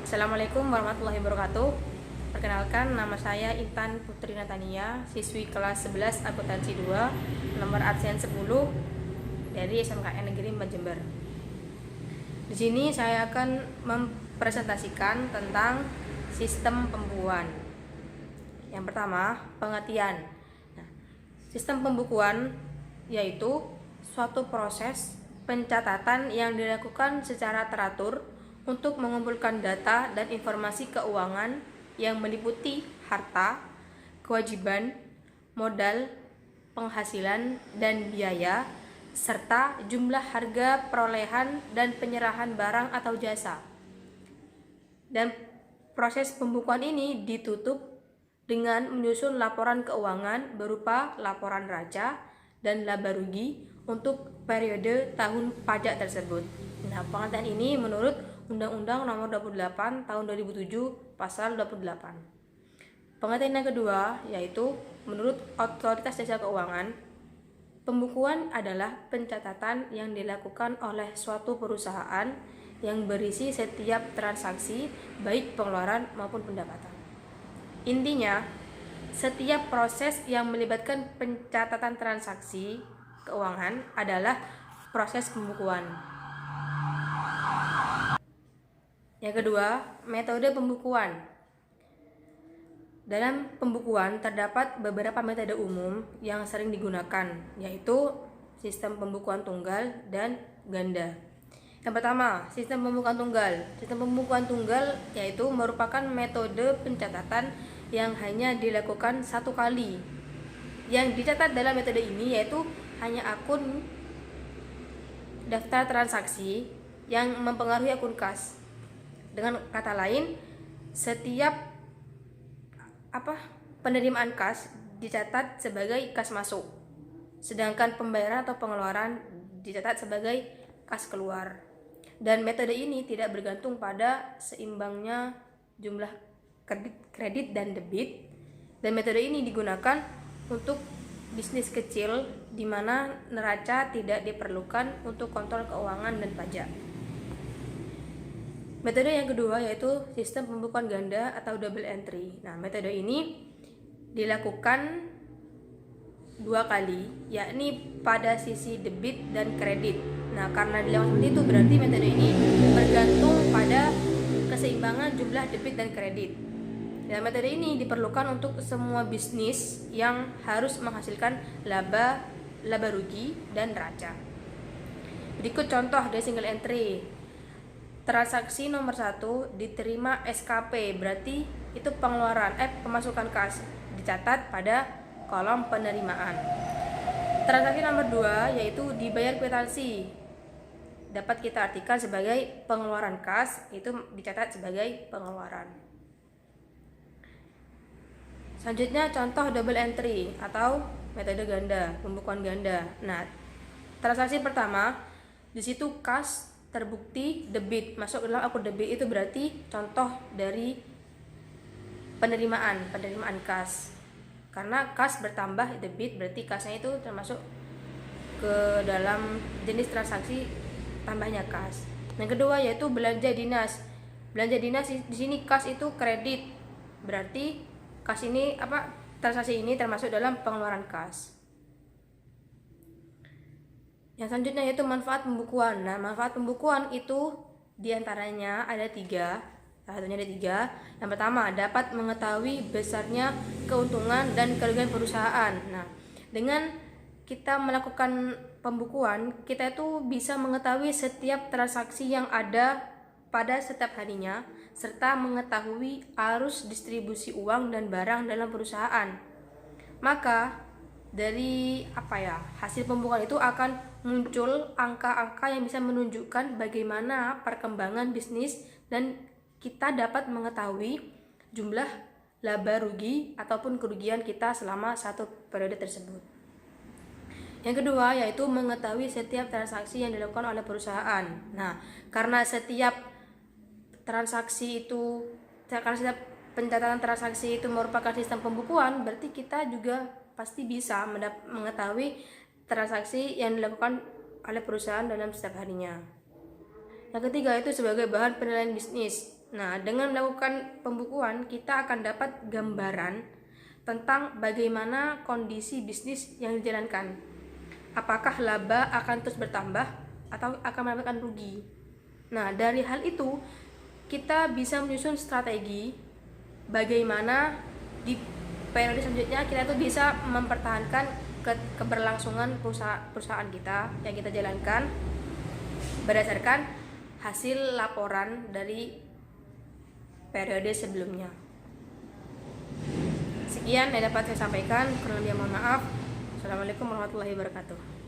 Assalamualaikum warahmatullahi wabarakatuh. Perkenalkan, nama saya Intan Putri Natania, siswi kelas 11 akuntansi 2, nomor absen 10 dari SMKN Negeri 4 Jember. Di sini saya akan mempresentasikan tentang sistem pembukuan. Yang pertama, pengertian. Sistem pembukuan yaitu suatu proses pencatatan yang dilakukan secara teratur untuk mengumpulkan data dan informasi keuangan yang meliputi harta, kewajiban, modal, penghasilan, dan biaya, serta jumlah harga perolehan dan penyerahan barang atau jasa. Dan proses pembukuan ini ditutup dengan menyusun laporan keuangan berupa laporan neraca dan laba rugi untuk periode tahun pajak tersebut. Nah, pengertian ini menurut Undang-Undang Nomor 28 Tahun 2007 Pasal 28. Pengertian yang kedua yaitu menurut Otoritas Jasa Keuangan, pembukuan adalah pencatatan yang dilakukan oleh suatu perusahaan yang berisi setiap transaksi baik pengeluaran maupun pendapatan. Intinya, setiap proses yang melibatkan pencatatan transaksi keuangan adalah proses pembukuan. Yang kedua, metode pembukuan. Dalam pembukuan terdapat beberapa metode umum yang sering digunakan, yaitu sistem pembukuan tunggal dan ganda. Yang pertama, sistem pembukuan tunggal. Sistem pembukuan tunggal yaitu merupakan metode pencatatan yang hanya dilakukan satu kali. Yang dicatat dalam metode ini yaitu hanya akun daftar transaksi yang mempengaruhi akun kas. Dengan kata lain, setiap penerimaan kas dicatat sebagai kas masuk, sedangkan pembayaran atau pengeluaran dicatat sebagai kas keluar. Dan metode ini tidak bergantung pada seimbangnya jumlah kredit dan debit. Dan metode ini digunakan untuk bisnis kecil di mana neraca tidak diperlukan untuk kontrol keuangan dan pajak. Metode yang kedua yaitu sistem pembukuan ganda atau double entry. Nah, metode ini dilakukan dua kali, yakni pada sisi debit dan kredit. Nah, karena dilakukan seperti itu berarti metode ini bergantung pada keseimbangan jumlah debit dan kredit. Dan metode ini diperlukan untuk semua bisnis yang harus menghasilkan laba rugi, dan neraca. Berikut contoh dari single entry. Transaksi nomor 1 diterima SKP, berarti itu pemasukan kas, dicatat pada kolom penerimaan. Transaksi nomor 2 yaitu dibayar kwitansi, dapat kita artikan sebagai pengeluaran kas, itu dicatat sebagai pengeluaran. Selanjutnya contoh double entry atau metode ganda, pembukuan ganda. Nah, transaksi pertama di situ kas terbukti debit masuk dalam akun debit, itu berarti contoh dari penerimaan kas. Karena kas bertambah debit berarti kasnya itu termasuk ke dalam jenis transaksi tambahnya kas. Yang kedua yaitu belanja dinas. Belanja dinas di sini kas itu kredit. Berarti kas ini transaksi ini termasuk dalam pengeluaran kas. Yang selanjutnya yaitu manfaat pembukuan. Nah, manfaat pembukuan itu diantaranya ada 3. Salah satunya ada 3. Yang pertama, dapat mengetahui besarnya keuntungan dan kerugian perusahaan. Nah, dengan kita melakukan pembukuan, kita itu bisa mengetahui setiap transaksi yang ada pada setiap harinya, serta mengetahui arus distribusi uang dan barang dalam perusahaan. Maka dari hasil pembukuan itu akan muncul angka-angka yang bisa menunjukkan bagaimana perkembangan bisnis dan kita dapat mengetahui jumlah laba rugi ataupun kerugian kita selama satu periode tersebut. Yang kedua yaitu mengetahui setiap transaksi yang dilakukan oleh perusahaan. Nah, karena setiap pencatatan transaksi itu merupakan sistem pembukuan, berarti kita juga pasti bisa mengetahui transaksi yang dilakukan oleh perusahaan dalam setiap harinya. Yang ketiga itu sebagai bahan penilaian bisnis. Nah, dengan melakukan pembukuan, kita akan dapat gambaran tentang bagaimana kondisi bisnis yang dijalankan. Apakah laba akan terus bertambah atau akan mendapatkan rugi. Nah, dari hal itu, kita bisa menyusun strategi bagaimana di periode selanjutnya kita tuh bisa mempertahankan keberlangsungan perusahaan kita yang kita jalankan berdasarkan hasil laporan dari periode sebelumnya. Sekian yang dapat saya sampaikan, kurang lebih mohon maaf. Assalamualaikum warahmatullahi wabarakatuh.